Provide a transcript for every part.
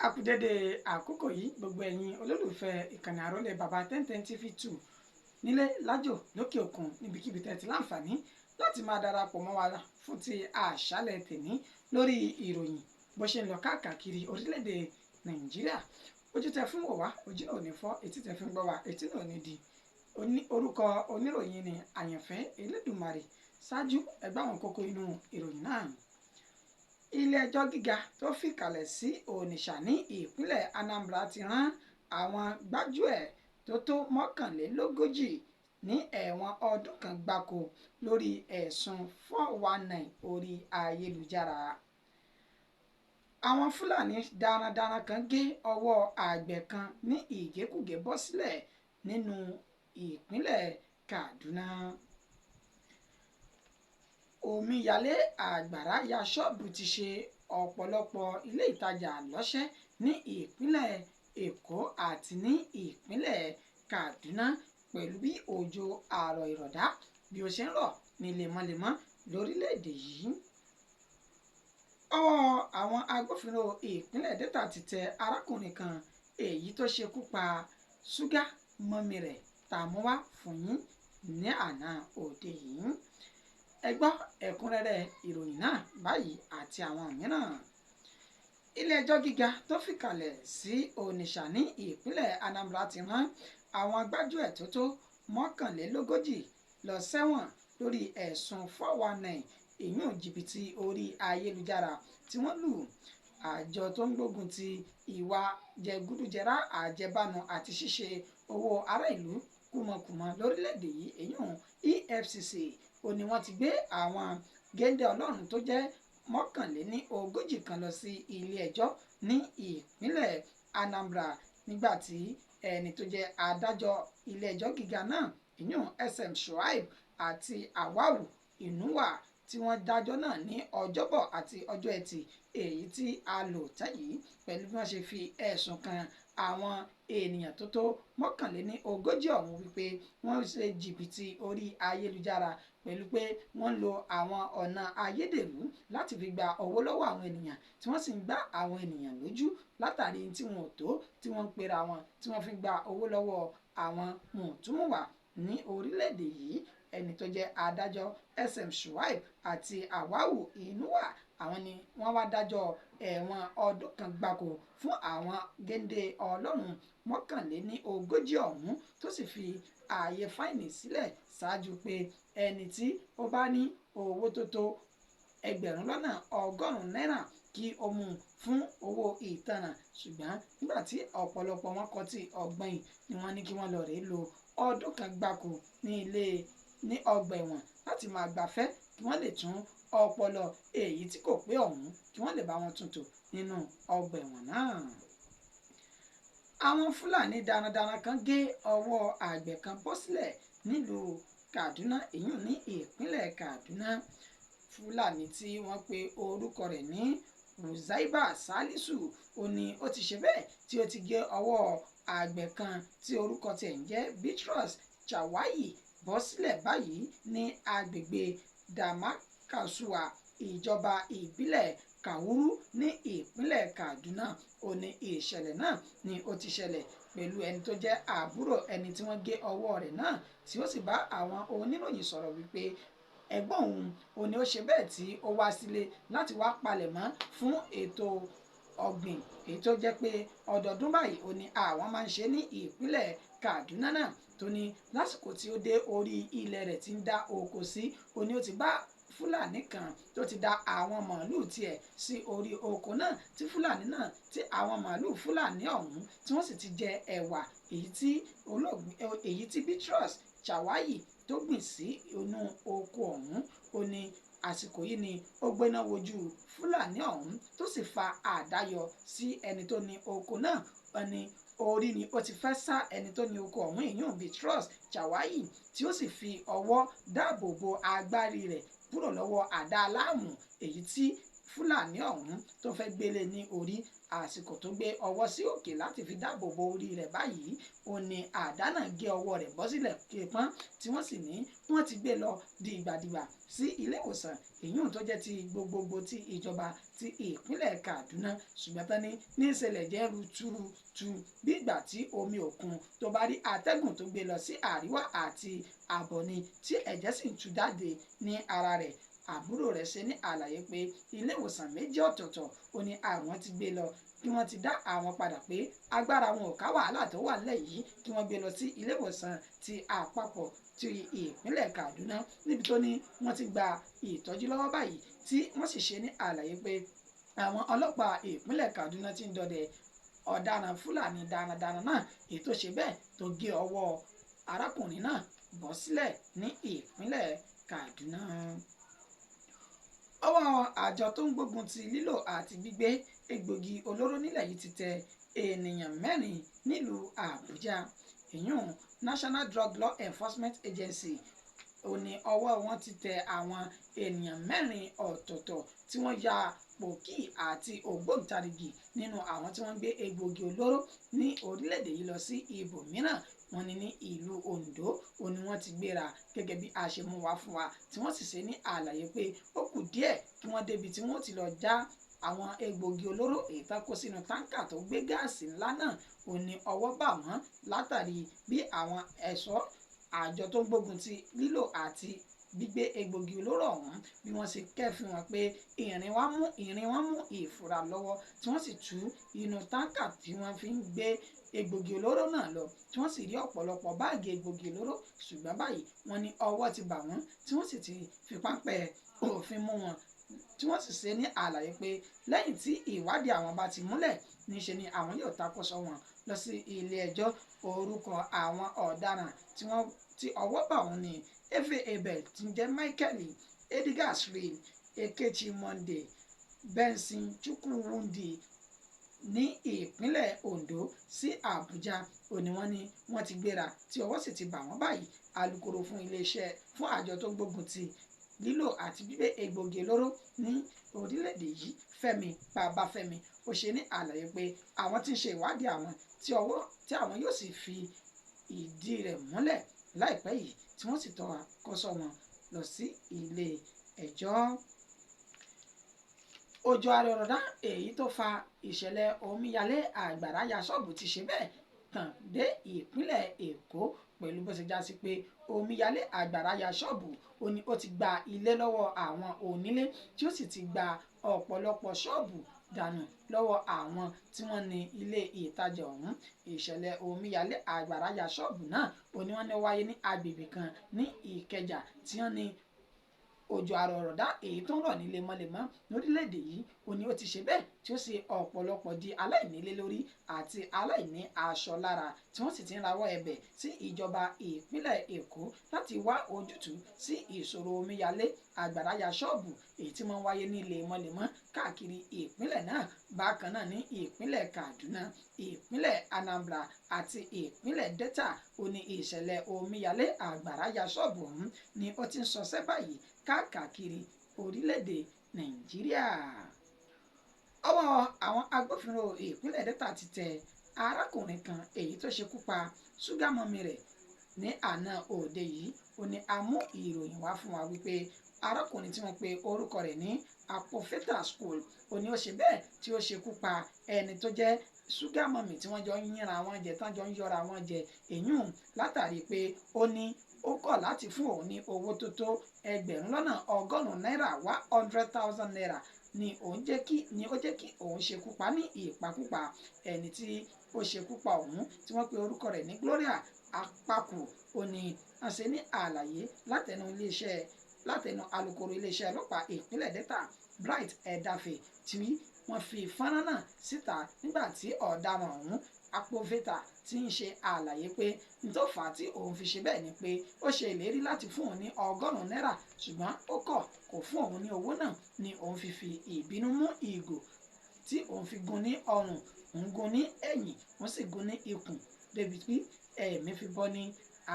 A kú dédé àkókò yìí gbogbo ẹ̀yin olólùfẹ́ ìkànnì àrólé baba 1010 TV2 nílé lájò lókè òkun níbikíbi tẹ́ ti láǹfààní láti máa darapọ̀ mọ́ wa fún ti àṣálẹ́ tèmi lórí ìròyìn bó ṣe ń lọ káàkiri orílẹ̀-èdè Nàìjíríà. Ojú tẹ́ fún wò wá ojú náà ò ní fọ́, etí tẹ́ fi ń gbọ́ wá etí náà ò ní di. Orúkọ oníròyìn ni Àyànfẹ́ Elédùmarè. Ṣáájú ẹgbẹ́ àwọn kókó inú ìròyìn náà. Ilé-ẹjọ́ gíga tó fìkàlẹ̀ sí Onitsha ní ìpínlẹ̀ Anambra ti rán àwọn gbájúẹ̀ tó tó 39 ní ẹ̀wọ̀n ọdún kan gbáko lórí ẹ̀sùn 419 orí ayélujára. Àwọn Fúlàní darandaran kan gé ọwọ́ àgbẹ̀ kan ní ìgékúgé bọ́ sílẹ̀ nínú ìpínlẹ̀ Kaduna. Omíyalé àgbàrá ya ṣọ́ọ̀bù ti ṣe ọ̀pọ̀lọpọ̀ ilé ìtajà lọ́ṣẹ́ ní ìpínlẹ̀ Èkó àti ní ìpínlẹ̀ Kaduna pẹ̀lú bí òjò àrọ̀ ìrọ̀dá bí ó ṣe ń rọ̀ ní lemọ́lemọ́ lórílẹ̀‐èdè yìí. Ọwọ́ àwọn agbófinró ìpínlẹ̀ Delta ti tẹ arákùnrin kan èyí tó ṣekú pa ṣúgà mọ́mì rẹ̀ tàmúwá fún yín ní àná òde yìí. Ẹ gbọ́ ẹ̀kúnrẹ́rẹ́ ìròyìn náà báyìí àti àwọn mìíràn. Ilé-ẹjọ́ gíga tó fìkàlẹ̀ sí Onitsha ní ìpínlẹ̀ Anambra ti rán àwọn gbájúẹ̀ tó tó 39 lọ sẹ́wọ̀n lórí ẹ̀sùn 419 ìyún jìbìtì orí ayélujára tí wọ́n lù. Àjọ tó ń gbógun ti ìwà jẹgúdújẹrá àjẹbánu àti ṣíṣe owó ará ìlú kùmọ̀kùmọ̀ lórílẹ̀‐èdè yìí èyún EFCC ó ní wọ́n ti gbé àwọn géńdé ọlọ́run tó jẹ́ 39 kan lọ sí ilé-ẹjọ́ ní ìpínlẹ̀ Anambra nígbà tí ẹni tó jẹ́ adájọ́ ilé-ẹjọ́ gíga náà ìyún SM Shuaib àti Awau Inuwa tí wọ́n dájọ́ náà ní ọjọ́bọ̀ àti ọjọ́ ẹtì èyí tí a lò tẹ́yìí pẹ̀lú bí wọ́n ṣe fi ẹ̀sùn kan àwọn ènìyàn tó tó 39 ọ̀hún wípé wọ́n ṣe jìbìtì orí ayélujára pẹ̀lú pé wọ́n lo àwọn ọ̀nà ayédèrú láti fi gba owó lọ́wọ́ àwọn ènìyàn tí wọ́n sì ń gbá àwọn ènìyàn lójú látàrí tí wọn ò tó tí wọ́n ń pera wọn tí wọ́n fi gba owó lọ́wọ́ àwọn mùtúmùwà ní orílẹ̀-èdè yìí. Ẹni tó jẹ́ adájọ́ SM Shuaib àti Awau Inuwa àwọn ni wọ́n wá dájọ́ ẹ̀wọ̀n ọdún kan gbáko fún àwọn géńdé ọlọ́run 39 ọ̀hún tó sì fi ààyè fáìnì sílẹ̀ ṣáájú pé ẹni tí ó bá ní owó tó tó ẹgbẹ̀rún náírà kí ó mú fún owó ìtanràn ṣùgbọ́n nígbà tí ọ̀pọ̀lọpọ̀ wọn kọ tí ọgbọ́n yìí ni wọ́n ní kí wọ́n lọ rèé lo ọdún kan gbáko ní ọgbà ẹ̀wọ̀n láti máa gbafẹ́ kí wọ́n lè tún ọpọlọ èyí tí kò pé ọ̀hún kí wọ́n lè bá wọn tuntò nínú ọgbà ẹ̀wọ̀n náà. Àwọn Fúlàní darandaran kan gé ọwọ́ àgbẹ̀ kan bọ́ sílẹ̀ nílùú Kaduna èyún ní ìpínlẹ̀ Kaduna. Fúlàní tí wọ́n pe orúkọ rẹ̀ ní Ruzaiba Salisu ó ní ó ti ṣe bẹ́ẹ̀ tí ó ti gé ọwọ́ àgbẹ̀ kan tí orúkọ tiẹ̀ ń jẹ́ Bitrus Chawayi bọ́ sílẹ̀ báyìí ní agbègbè Damakasua ìjọba ìbílẹ̀ Kawuru ní ìpínlẹ̀ Kaduna. Ó ní ìṣẹ̀lẹ̀ náà ni ó ti ṣẹlẹ̀ pẹ̀lú ẹni tó jẹ́ àbúrò ẹni tí wọ́n gé ọwọ́ rẹ̀ náà tí ó sì bá àwọn oníròyìn sọ̀rọ̀ wípé ẹ̀gbọ́n òun ó ní ó ṣe bẹ́ẹ̀ tí ó wá sílé láti wá palẹ̀mọ́ fún ètò ọ̀gbìn èyí tó jẹ́ pé ọdọọdún báyìí ó ní àwọn máa ń ṣe ní ìpínlẹ̀ Kaduna náà tó ní lásìkò tí ó dé orí ilẹ̀ rẹ̀ tí ń dá oko sí ó ní ó ti bá Fúlàní kan tó ti da àwọn màálù tiẹ̀ sí orí oko náà tí Fúlàní náà tí àwọn màálù Fúlàní ọ̀hún tí wọ́n sì ti jẹ ẹ̀wà èyí tí Bitrus Chawayi tó gbìn sí inú oko ọ̀hún ó ní àsìkò yìí ni ó gbéná wojú Fúlàní ọ̀hún tó sì fa àdáyọ sí ẹni tó ní oko náà ẹni orí ni ó ti fẹ́ sá ẹni tó ní oko ọ̀hún ìyún Bitrus Chawayi tí ó sì fi ọwọ́ dáàbò bo agbárí rẹ̀ kúrò lọ́wọ́ àdá aláàmù èyí tí Fúlàní ọ̀hún tó fẹ́ gbélé ní orí àsìkò tó gbé ọwọ́ sí òkè láti fi dáàbò bo orí rẹ̀ báyìí ó ní àdá náà gé ọwọ́ rẹ̀ bọ́ sílẹ̀ képọ́n tí wọ́n sì ní wọ́n ti gbé lọ di ìgbàdìgbà sí ilé ìwòsàn èyí tó jẹ́ ti gbogbogbò ti ìjọba ti ìpínlẹ̀ Kaduna ṣùgbọ́n tán ní ìṣẹ̀lẹ̀ jẹ́ ruturutu bí ìgbà tí omi òkun tó bá rí atẹ́gùn tó gbé lọ sí àríwá àti àbọ̀ ni tí ẹ̀jẹ̀ sì ń tú jáde ní ara rẹ̀ àbúrò rẹ̀ ṣe ní àlàyé pé ilé ìwòsàn méjì ọ̀tọ̀ọ̀tọ̀ ó ní àwọn ti gbé lọ kí wọ́n ti dá àwọn padà pé agbára wọn ò ká wàhálà tó wà nílẹ̀ yìí kí wọ́n gbé lọ sí ilé ìwòsàn ti àpapọ̀ ti ìpínlẹ̀ Kaduna níbi tó ní wọ́n ti gba ìtọ́jú lọ́wọ́ báyìí tí wọ́n sì ṣe ní àlàyé pé àwọn ọlọ́pàá ìpínlẹ̀ Kaduna ti ń dọdẹ ọ̀daràn Fúlàní darandaran náà èyí tó ṣe bẹ́ẹ̀ tó gé ọwọ́ arákùnrin náà bọ́ sílẹ̀ ní ìpínlẹ̀ Kaduna. Ọwọ́ àjọ tó ń gbógun ti lílò àti gbígbé egbògi olóró nílẹ̀ yìí ti tẹ ènìyàn 4 nílùú Àbújá ìyún National Drug Law Enforcement Agency ó ní ọwọ́ wọn ti tẹ àwọn ènìyàn 4 ọ̀tọ̀ọ̀tọ̀ tí wọ́n ya pòkì àti ògbóǹtarìgì nínú àwọn tí wọ́n ń gbé egbògi olóró ní orílẹ̀-èdè yìí lọ sí ibòmíràn wọ́n ní ní ìlú Ondo ó ní wọ́n ti gbéra gẹ́gẹ́ bí a ṣe mú wá fún wa tí wọ́n sì ṣe ní àlàyé pé ó kù díẹ̀ kí wọ́n débi tí wọ́n ti lọ já àwọn egbògi olóró èyí tó kó sínú táǹkà tó gbé gáàsì ńlá náà ó ní ọwọ́ bà wọ́n látàrí bí àwọn ẹ̀ṣọ́ àjọ tó ń gbógun ti lílò àti gbígbé egbògi olóró ọ̀hún bí wọ́n ṣe kẹ́fìn wọn pé ìrìn wọn mú ìfura lọ́wọ́ tí wọ́n sì tú inú táǹkà tí wọ́n fi ń gbé egbògi olóró náà lọ tí wọ́n sì rí ọ̀pọ̀lọpọ̀ báàgì egbògi olóró ṣùgbọ́n báyìí wọ́n ní ọwọ́ ti bà wọ́n tí wọ́n sì ti fi páńpẹ́ òfin mú wọn tí wọ́n sì ṣe ní àlàyé pé lẹ́yìn tí ìwádìí àwọn bá ti múlẹ̀ níṣe ni àwọn yóò takọ́sọ wọn lọ sí ilé ẹjọ́ orúkọ àwọn ọ̀daràn tí ọwọ́ bà wọ́n ní Efe Abel tí ń jẹ́ Michael Edgar Shreel Ekechi Monday Benson Chukwuwundi ní ìpínlẹ̀ Ondo sí Àbújá òní wọ́n ní wọ́n ti gbéra tí ọwọ́ sì ti bà wọ́n báyìí alukoro fún àjọ tó gbógun ti lílò àti gbígbé egbògi olóró ní orílẹ̀-èdè yìí Fẹ́mi Babafẹ́mi ó ṣe ní àlàyé pé àwọn tí ń ṣe ìwádìí àwọn tí àwọn yóò sì fi ìdí rẹ̀ múlẹ̀ láìpẹ́ yìí tí wọ́n sì tọ́ àkọ́sọ́ wọn lọ sí ilé ẹjọ́. Òjò àrọ̀rọ̀dá èyí tó fa ìṣẹ̀lẹ̀ omíyalé àgbàrá ya ṣọ́ọ̀bù ti ṣe bẹ́ẹ̀ tàn dé ìpínlẹ̀ Èkó pẹ̀lú bó ṣe já sí pé omíyalé àgbàrá ya ṣọ́ọ̀bù ó ní ó ti gba ilé lọ́wọ́ àwọn onílé tí ó sì ti gba ọ̀pọ̀lọpọ̀ ṣọ́ọ̀bù dànù lọ́wọ́ àwọn tí wọ́n ní ilé ìtajà ọ̀hún ìṣẹ̀lẹ̀ omíyalé àgbàrá ya ṣọ́ọ̀bù náà ó ní wọ́n ní wáyé ní agbègbè kan ní Ìkẹjà tí wọ́n ní òjò àrọ̀rọ̀dá èyí tó ń rọ̀ ní lemọ́lemọ́ lórílẹ̀‐èdè yìí ó ní ó ti ṣe bẹ́ẹ̀ tí ó sì ọ̀pọ̀lọpọ̀ di aláìnílé lórí àti aláìní aṣọ lára tí wọ́n sì ti ń rawọ́ ẹ̀bẹ̀ sí ìjọba ìpínlẹ̀ Èkó láti wá ojútùú sí ìṣòro omíyalé àgbàrá ya ṣọ́ọ̀bù èyí tí wọ́n wáyé ní lemọ́lemọ́ káàkiri ìpínlẹ̀ náà bákan náà ní ìpínlẹ̀ Kaduna ìpínlẹ̀ Anambra àti ìpínlẹ̀ Delta ó ní ìṣẹ̀lẹ̀ omíyalé àgbàrá ya ṣọ́ọ̀bù ọ̀hún ni ó ti ń ṣọṣẹ́ báyìí káàkiri orílẹ̀-èdè Nàìjíríà. Ọwọ́ àwọn agbófinró ìpínlẹ̀ Delta ti tẹ arákùnrin kan èyí tó ṣekú pa ṣúgà mọ́mì rẹ̀ ní àná òde yìí ó ní a mú ìròyìn wá fún wa wípé arákùnrin tí wọ́n pe orúkọ rẹ̀ ní Apofeta School ó ní ó ṣe bẹ́ẹ̀ tí ó ṣekú pa ẹni tó jẹ́ ṣúgà mọ́mì tí wọ́n jọ ń yínra wọn jẹ tán jọ ń yọra wọn jẹ èyún látàrí pé ó ní ó kọ̀ láti fún òun ní owó tó tó 1,100 náírà 100,000 naira ni ó jẹ́ kí òun ṣekú pa ní ìpakúpa ẹni tí ó ṣekú pa òun tí wọ́n pe orúkọ rẹ̀ ní Gloria Apaku ó ní wọ́n ṣe ní àlàyé látẹnu alukoro iléeṣẹ́ ọlọ́pàá ìpínlẹ̀ Delta Bright Edafe tí wọ́n fi fọ́nrán náà síta nígbà tí ọ̀daràn ọ̀hún Apofeta tí ń ṣe àlàyé pé nítòfà tí òun fi ṣe bẹ́ẹ̀ ni pé ó ṣe ìlérí láti fún òun ní 100 náírà ṣùgbọ́n ó kọ̀ kò fún òun ní owó náà ni òun fi ìbínú mú ìgò tí òun fi gún ní ọrùn òun gún ní ẹ̀yìn wọ́n sì gún ní ikùn débi pé ẹ̀mí fi bọ́ ní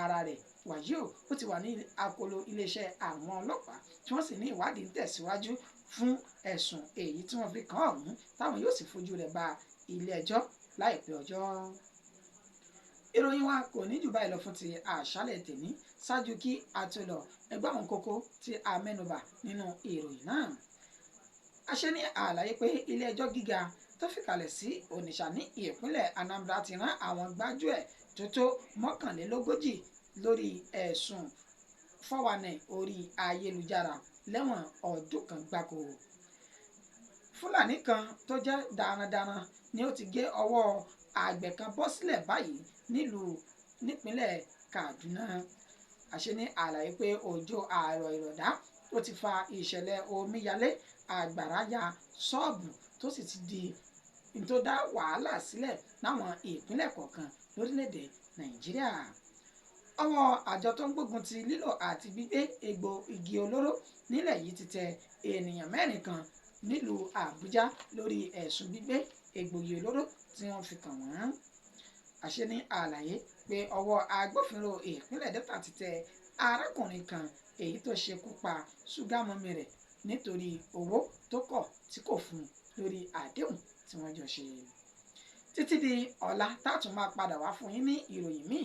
ara rẹ̀ wàyí ó ti wà ní akolo iléeṣẹ́ àwọn ọlọ́pàá tí wọ́n sì ní ìwádìí ń tẹ̀síwájú fún ẹ̀sùn èyí tí wọ́n fi kàn án ọ̀hún táwọn yóò sì fojú rẹ̀ ba ilé ẹjọ́ láìpẹ́ ọjọ́. Ìròyìn wa kò ní jù báyìí lọ fún ti àṣálẹ́ tèmi. Ṣáájú kí a tó lọ, ẹgbẹ́ àwọn kókó tí a mẹ́nubà nínú ìròyìn náà. A ṣe ní àlàyé pé ilé ẹjọ́ gíga tó fìkàlẹ̀ sí Onitsha ní ìpínlẹ̀ Anambra ti rán àwọn gbájúẹ̀ tó 41 lórí ẹ̀sùn 419 orí ayélujára lẹ́wọ̀n ọdún kan gbáko. Fúlàní kan tó jẹ́ darandaran ni ó ti gé ọwọ́ àgbẹ̀ kan bọ́ sílẹ̀ báyìí nípínlẹ̀ Kaduna. A ṣe ní àlàyé pé òjò ààrọ̀ ìrọ̀dá ó ti fa ìṣẹ̀lẹ̀ omíyalé àgbàrá ya ṣọ́ọ̀bù tó sì ti di tó dá wàhálà sílẹ̀ láwọn ìpínlẹ̀ kọ̀ọ̀kan lórílẹ̀‐èdè Nàìjíríà. Ọwọ́ àjọ tó ń gbógun ti lílò àti gbígbé egbò igi olóró nílẹ̀ yìí ti tẹ ènìyàn 4 kan nílùú Àbújá lórí ẹ̀sùn gbígbé egbògi olóró tí wọ́n fi kàn wọ́n. A ṣe ní àlàyé pé ọwọ́ agbófinró ìpínlẹ̀ Delta ti tẹ arákùnrin kan èyí tó ṣekú pa ṣúgà mọ́mì rẹ̀ nítorí owó tó kọ̀ tí kò fún lórí àdéhùn tí wọ́n jọ ṣe. Títí di ọ̀la táàtún máa padà wá fún yín ní ìròyìn míì.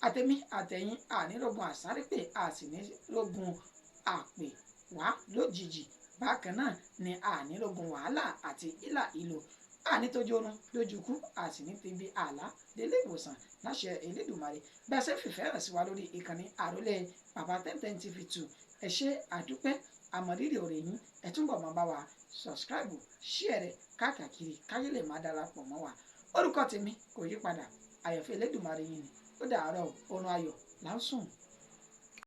Àtẹ̀mí àtẹ̀yìn ànírógun àsárépè àsìnírógun àpè wá lójijì. Bákan náà ni ànírógun wàhálà àti ìlà ìlò ànítójú oorun lójú kú àsìnítìbí àlá délé ìwòsàn láṣẹ Elédùmarè. Bẹ́ẹ̀ ṣe fìfẹ́ rẹ̀ sí wa lórí ìkànnì àrólé Baba 1010 TV2. Ẹ ṣé àdúpẹ́ àmọ̀rírì ọ̀rẹ́ yín. Ẹ túnbọ̀ máa bá wa subscribe share rẹ̀ káàkiri káyé lè máa darapọ̀ mọ́ wa. Orúkọ tèmi kò yí padà, àyànfẹ́ Elédùmarè yìí ni. Ó dàárọ̀, oorun ayọ̀ là ń sùn.